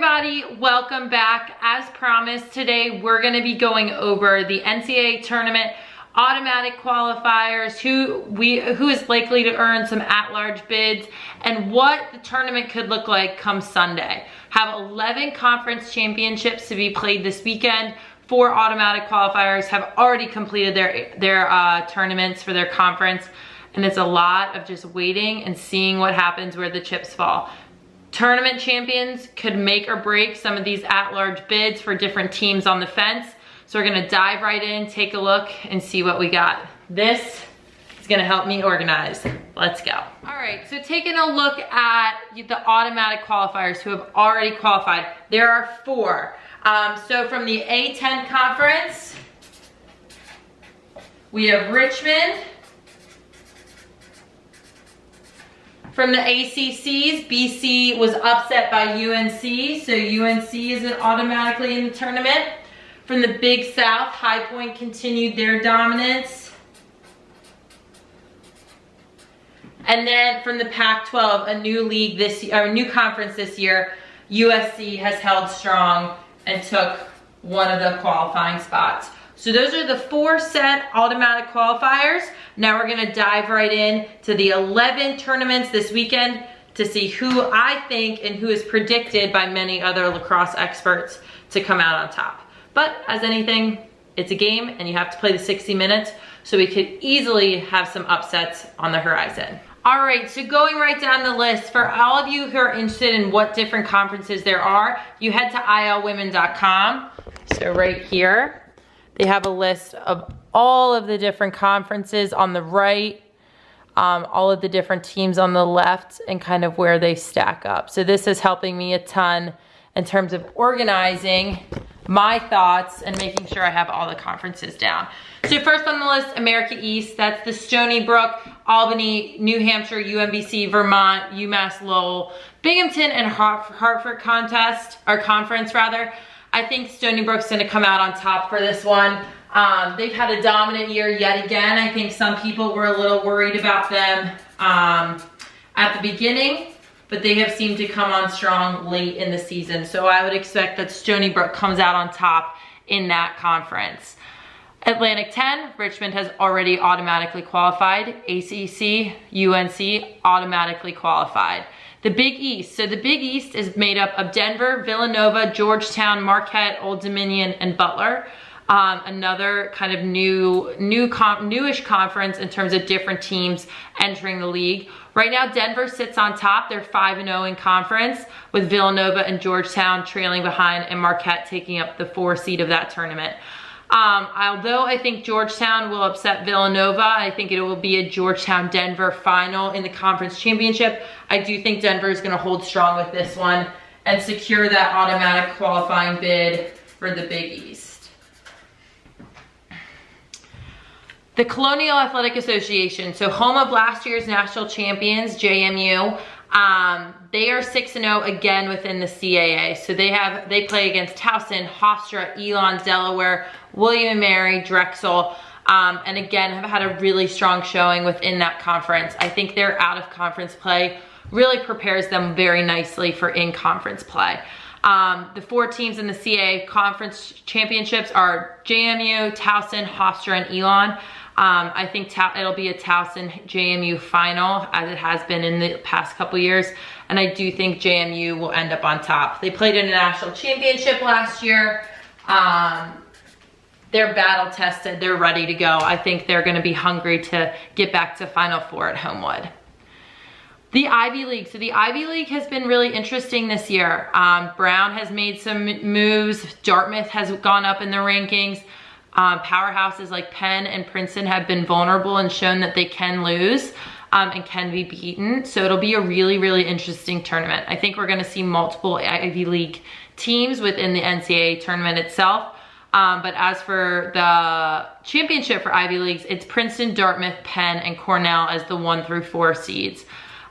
everybody, welcome back. As promised, today we're going to be going over the NCAA tournament automatic qualifiers, who is likely to earn some at-large bids, and what the tournament could look like come Sunday. Have 11 conference championships to be played this weekend. 4 automatic qualifiers have already completed their tournaments for their conference, and it's a lot of just waiting and seeing what happens where the chips fall. Tournament champions could make or break some of these at-large bids for different teams on the fence. So we're gonna dive right in, take a look, and see what we got. This is gonna help me organize. Let's go. All right, so taking a look at the automatic qualifiers who have already qualified, there are 4. So from the A10 conference, we have Richmond. From the ACCs, BC was upset by UNC, so UNC isn't automatically in the tournament. From the Big South, High Point continued their dominance. And then from the Pac-12, a new league this year, or a new conference this year, USC has held strong and took one of the qualifying spots. So those are the 4 set automatic qualifiers. Now we're gonna dive right in to the 11 tournaments this weekend to see who I think and who is predicted by many other lacrosse experts to come out on top. But as anything, it's a game and you have to play the 60 minutes, so we could easily have some upsets on the horizon. All right, so going right down the list, for all of you who are interested in what different conferences there are, you head to ilwomen.com. So right here, they have a list of all of the different conferences on the right, all of the different teams on the left, and kind of where they stack up. So this is helping me a ton in terms of organizing my thoughts and making sure I have all the conferences down. So first on the list, America East, that's the Stony Brook, Albany, New Hampshire, UMBC, Vermont, UMass Lowell, Binghamton, and Hartford conference rather. I think Stony Brook's gonna come out on top for this one. They've had a dominant year yet again. I think some people were a little worried about them at the beginning, but they have seemed to come on strong late in the season. So I would expect that Stony Brook comes out on top in that conference. Atlantic 10, Richmond has already automatically qualified. ACC, UNC automatically qualified. The Big East, so the Big East is made up of Denver, Villanova, Georgetown, Marquette, Old Dominion, and Butler. Another kind of newish conference in terms of different teams entering the league. Right now, Denver sits on top. They're 5-0 in conference, with Villanova and Georgetown trailing behind, and Marquette taking up the 4 seed of that tournament. Although I think Georgetown will upset Villanova, I think it will be a Georgetown-Denver final in the conference championship. I do think Denver is gonna hold strong with this one and secure that automatic qualifying bid for the Big East. The Colonial Athletic Association, so home of last year's national champions, JMU, they are 6-0 again within the CAA. So they play against Towson, Hofstra, Elon, Delaware, William & Mary, Drexel, and again have had a really strong showing within that conference. I think their out of conference play really prepares them very nicely for in-conference play. The 4 teams in the CAA conference championships are JMU, Towson, Hofstra, and Elon. I think it'll be a Towson JMU final, as it has been in the past couple years, and I do think JMU will end up on top. They played in a national championship last year. They're battle tested, they're ready to go. I think they're gonna be hungry to get back to Final Four at Homewood. The Ivy League, so the Ivy League has been really interesting this year. Brown has made some moves, Dartmouth has gone up in the rankings. Powerhouses like Penn and Princeton have been vulnerable and shown that they can lose and can be beaten. So it'll be a really, really interesting tournament. I think we're gonna see multiple Ivy League teams within the NCAA tournament itself. But as for the championship for Ivy Leagues, it's Princeton, Dartmouth, Penn, and Cornell as the 1 through 4 seeds.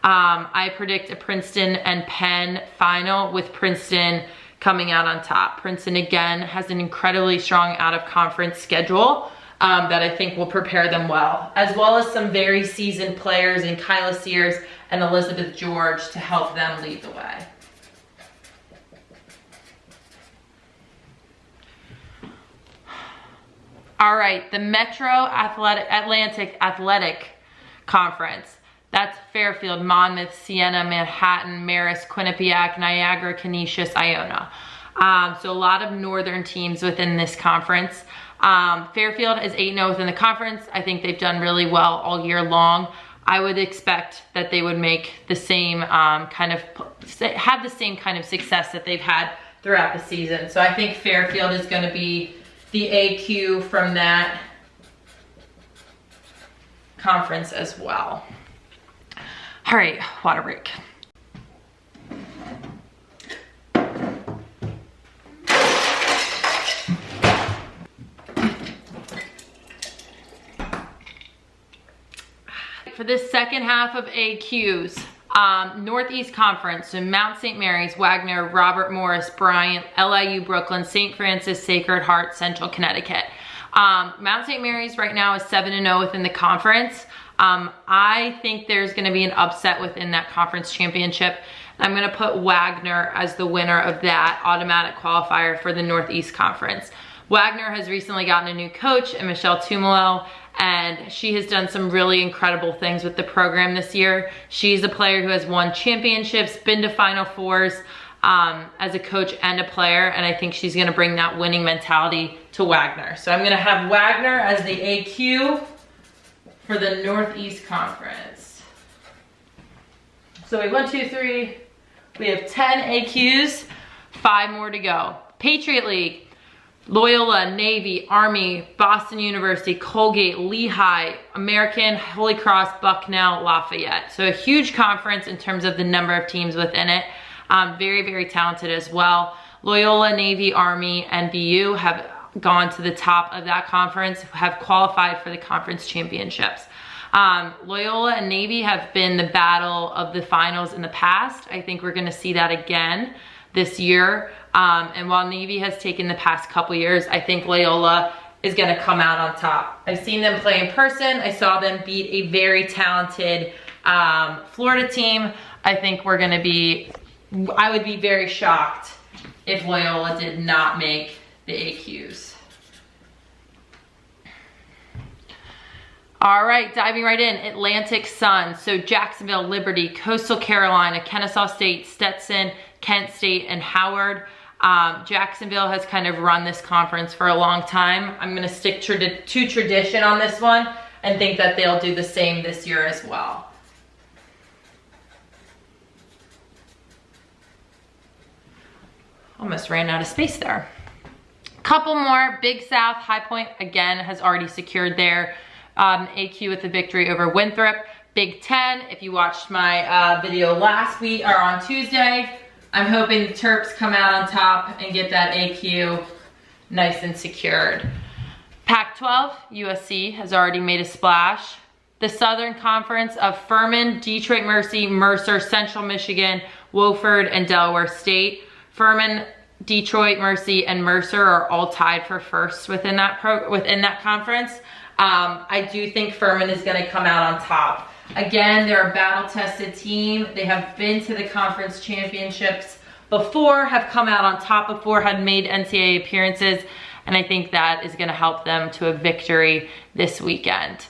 I predict a Princeton and Penn final, with Princeton coming out on top. Princeton again has an incredibly strong out of conference schedule that I think will prepare them well as some very seasoned players in Kyla Sears and Elizabeth George to help them lead the way. All right, the Atlantic Athletic Conference. That's Fairfield, Monmouth, Siena, Manhattan, Marist, Quinnipiac, Niagara, Canisius, Iona. So a lot of northern teams within this conference. Fairfield is 8-0 within the conference. I think they've done really well all year long. I would expect that they would make the same have the same kind of success that they've had throughout the season. So I think Fairfield is going to be the AQ from that conference as well. All right, water break. For this second half of AQs, Northeast Conference, so Mount St. Mary's, Wagner, Robert Morris, Bryant, LIU Brooklyn, St. Francis, Sacred Heart, Central Connecticut. Mount St. Mary's right now is 7-0 within the conference. I think there's gonna be an upset within that conference championship. I'm gonna put Wagner as the winner of that automatic qualifier for the Northeast Conference. Wagner has recently gotten a new coach, Michelle Tumolo, and she has done some really incredible things with the program this year. She's a player who has won championships, been to Final Fours as a coach and a player, and I think she's gonna bring that winning mentality to Wagner. So I'm gonna have Wagner as the AQ for the Northeast Conference. So we have 1, 2, 3, we have 10 AQs, 5 more to go. Patriot League. Loyola, Navy, Army, Boston University, Colgate, Lehigh, American, Holy Cross, Bucknell, Lafayette. So a huge conference in terms of the number of teams within it. Very, very talented as well. Loyola, Navy, Army, and BU have gone to the top of that conference, have qualified for the conference championships. Loyola and Navy have been the battle of the finals in the past. I think we're gonna see that again this year. And while Navy has taken the past couple years, I think Loyola is gonna come out on top. I've seen them play in person. I saw them beat a very talented Florida team. I think we're gonna be, I would be very shocked if Loyola did not make the AQs. All right, diving right in, Atlantic Sun. So Jacksonville, Liberty, Coastal Carolina, Kennesaw State, Stetson, Kent State, and Howard. Jacksonville has kind of run this conference for a long time. I'm gonna stick to tradition on this one and think that they'll do the same this year as well. Almost ran out of space there. Couple more, Big South, High Point again has already secured their AQ with the victory over Winthrop. Big Ten, if you watched my video last week or on Tuesday, I'm hoping the Terps come out on top and get that AQ nice and secured. Pac-12, USC has already made a splash. The Southern Conference of Furman, Detroit Mercy, Mercer, Central Michigan, Wofford, and Delaware State. Furman, Detroit Mercy, and Mercer are all tied for first within that conference. I do think Furman is gonna come out on top. Again, they're a battle-tested team. They have been to the conference championships before, have come out on top before, had made NCAA appearances, and I think that is gonna help them to a victory this weekend.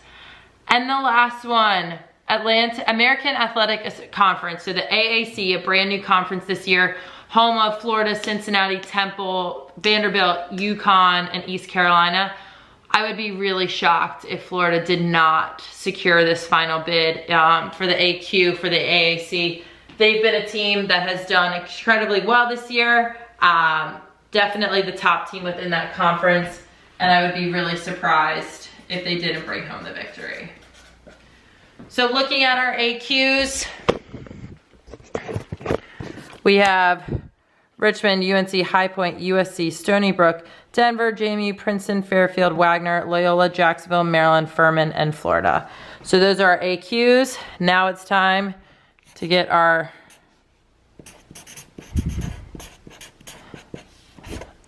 And the last one, American Athletic Conference, so the AAC, a brand new conference this year, home of Florida, Cincinnati, Temple, Vanderbilt, UConn, and East Carolina. I would be really shocked if Florida did not secure this final bid for the AQ, for the AAC. They've been a team that has done incredibly well this year. Definitely the top team within that conference. And I would be really surprised if they didn't bring home the victory. So looking at our AQs, we have Richmond, UNC, High Point, USC, Stony Brook, Denver, JMU, Princeton, Fairfield, Wagner, Loyola, Jacksonville, Maryland, Furman, and Florida. So those are our AQs. Now it's time to get our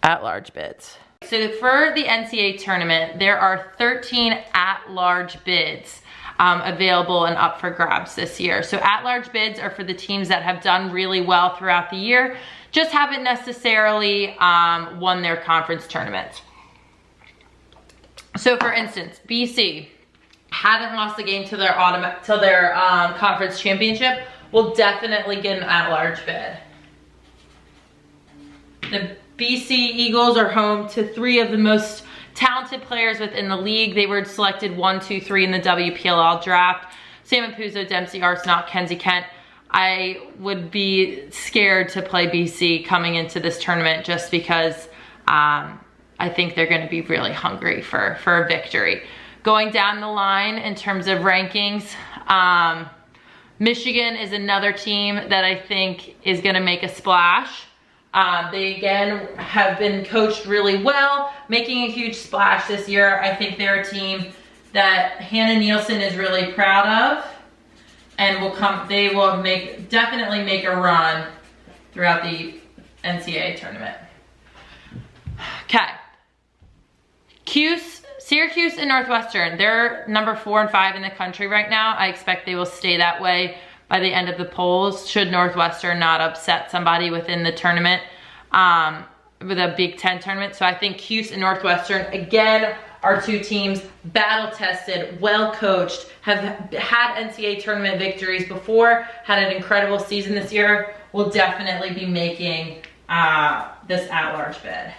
at-large bids. So for the NCAA tournament, there are 13 at-large bids available and up for grabs this year. So at-large bids are for the teams that have done really well throughout the year, just haven't necessarily won their conference tournament. So for instance, BC hadn't lost a game to their conference championship, will definitely get an at-large bid. The BC Eagles are home to 3 of the most talented players within the league. They were selected 1, 2, 3 in the WPLL draft. Sam Puzo, Dempsey, Arsenault, Kenzie Kent. I would be scared to play BC coming into this tournament just because I think they're gonna be really hungry for a victory. Going down the line in terms of rankings, Michigan is another team that I think is gonna make a splash. They again have been coached really well, making a huge splash this year. I think they're a team that Hannah Nielsen is really proud of, and they will definitely make a run throughout the NCAA tournament. Okay. Syracuse and Northwestern, they're number 4 and 5 in the country right now. I expect they will stay that way by the end of the polls, should Northwestern not upset somebody within the tournament, with a Big Ten tournament. So I think Cuse and Northwestern, again, are 2 teams battle-tested, well-coached, have had NCAA tournament victories before, had an incredible season this year, will definitely be making this at-large bid.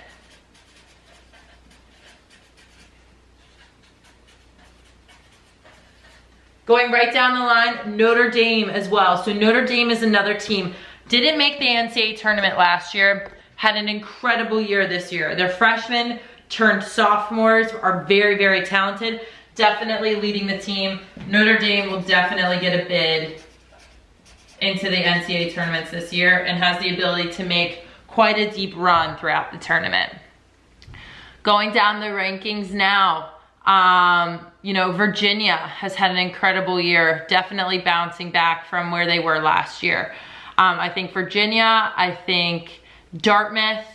Going right down the line, Notre Dame as well. So Notre Dame is another team. Didn't make the NCAA tournament last year, had an incredible year this year. Their freshmen turned sophomores are very, very talented, definitely leading the team. Notre Dame will definitely get a bid into the NCAA tournaments this year and has the ability to make quite a deep run throughout the tournament. Going down the rankings now, Virginia has had an incredible year, definitely bouncing back from where they were last year. I think Virginia, I think Dartmouth,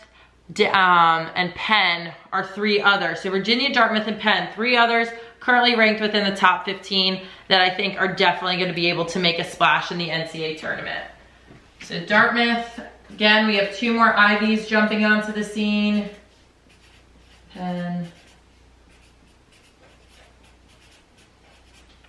and Penn are 3 others. So Virginia, Dartmouth, and Penn, 3 others currently ranked within the top 15 that I think are definitely going to be able to make a splash in the NCAA tournament. So Dartmouth, again, we have 2 more Ivies jumping onto the scene. Penn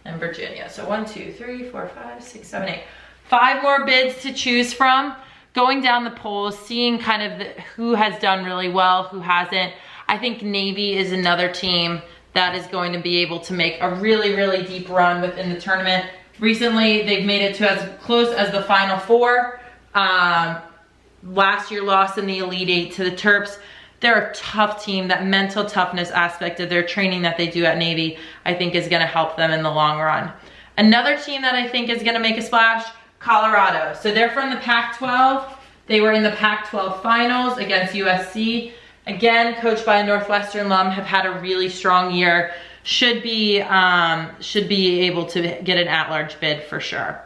and Virginia. So 1, 2, 3, 4, 5, 6, 7, 8. 5 more bids to choose from. Going down the polls, seeing kind of who has done really well, who hasn't. I think Navy is another team that is going to be able to make a really, really deep run within the tournament. Recently, they've made it to as close as the Final 4. Last year lost in the Elite 8 to the Terps. They're a tough team. That mental toughness aspect of their training that they do at Navy, I think is gonna help them in the long run. Another team that I think is gonna make a splash, Colorado. So they're from the Pac-12. They were in the Pac-12 finals against USC. Again, coached by a Northwestern alum, have had a really strong year. Should be able to get an at-large bid for sure.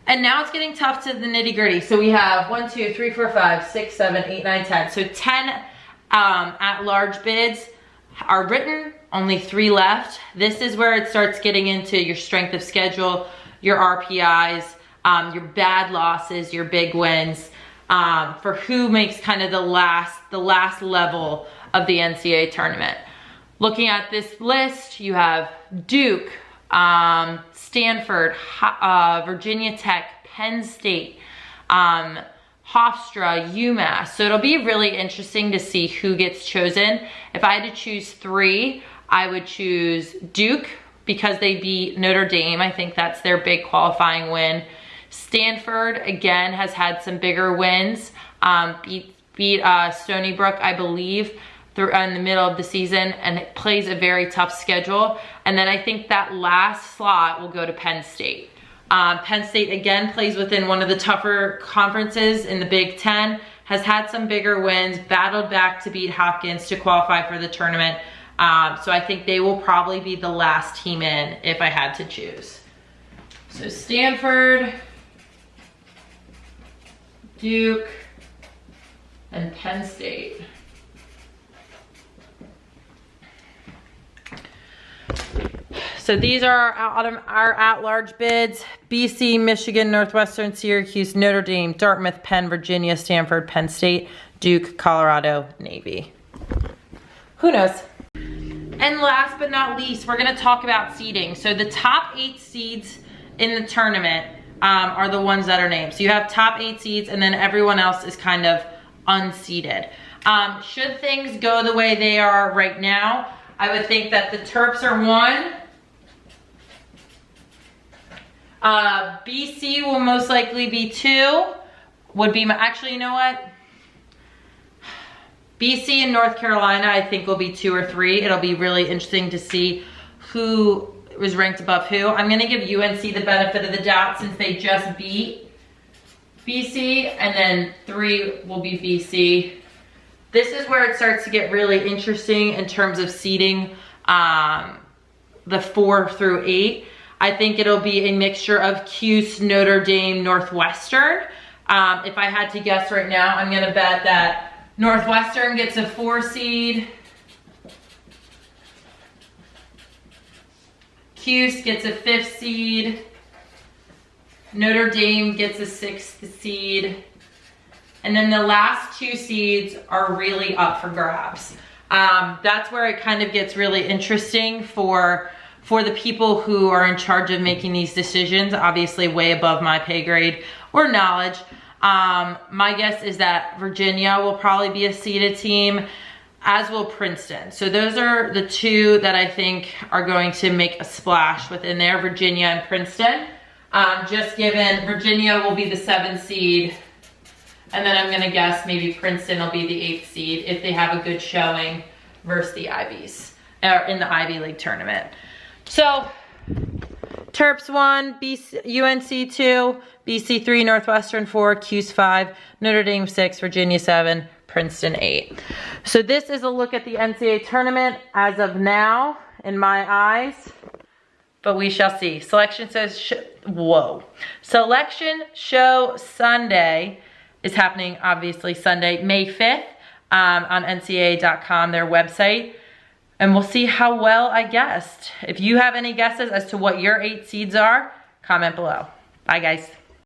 And now it's getting tough to the nitty-gritty. So we have 1, 2, 3, 4, 5, 6, 7, 8, 9, 10. So 10 at-large bids are written, only 3 left. This is where it starts getting into your strength of schedule, your RPIs, your bad losses, your big wins, for who makes kind of the last level of the NCAA tournament. Looking at this list, you have Duke, Stanford, Virginia Tech, Penn State, Hofstra, UMass. So it'll be really interesting to see who gets chosen. If I had to choose 3, I would choose Duke because they beat Notre Dame. I think that's their big qualifying win. Stanford, again, has had some bigger wins. Beat Stony Brook, I believe, in the middle of the season, and it plays a very tough schedule. And then I think that last slot will go to Penn State. Penn State, again, plays within one of the tougher conferences in the Big Ten, has had some bigger wins, battled back to beat Hopkins to qualify for the tournament. So I think they will probably be the last team in if I had to choose. So Stanford, Duke, and Penn State. So these are our at-large bids: BC, Michigan, Northwestern, Syracuse, Notre Dame, Dartmouth, Penn, Virginia, Stanford, Penn State, Duke, Colorado, Navy. Who knows? And last but not least, we're gonna talk about seeding. So the top 8 seeds in the tournament are the ones that are named. So you have top 8 seeds and then everyone else is kind of unseeded. Should things go the way they are right now, I would think that the Terps are 1. BC will most likely be 2. Would be my, actually, you know what? BC and North Carolina, I think will be 2 or 3. It'll be really interesting to see who was ranked above who. I'm gonna give UNC the benefit of the doubt since they just beat BC, and then 3 will be BC. This is where it starts to get really interesting in terms of seeding the 4 through 8. I think it'll be a mixture of Cuse, Notre Dame, Northwestern. If I had to guess right now, I'm gonna bet that Northwestern gets a 4 seed. Cuse gets a 5th seed. Notre Dame gets a 6th seed. And then the last 2 seeds are really up for grabs. That's where it kind of gets really interesting for the people who are in charge of making these decisions, obviously way above my pay grade or knowledge. My guess is that Virginia will probably be a seeded team, as will Princeton. So those are the 2 that I think are going to make a splash within there, Virginia and Princeton. Just given Virginia will be the 7th seed, and then I'm gonna guess maybe Princeton will be the 8th seed if they have a good showing versus the Ivies, or in the Ivy League tournament. So, Terps 1, UNC 2, BC 3, Northwestern 4, Cuse 5, Notre Dame 6, Virginia 7, Princeton 8. So this is a look at the NCAA tournament as of now, in my eyes, but we shall see. Selection Show Sunday is happening, obviously, Sunday, May 5th on NCAA.com, their website. And we'll see how well I guessed. If you have any guesses as to what your 8 seeds are, comment below. Bye, guys.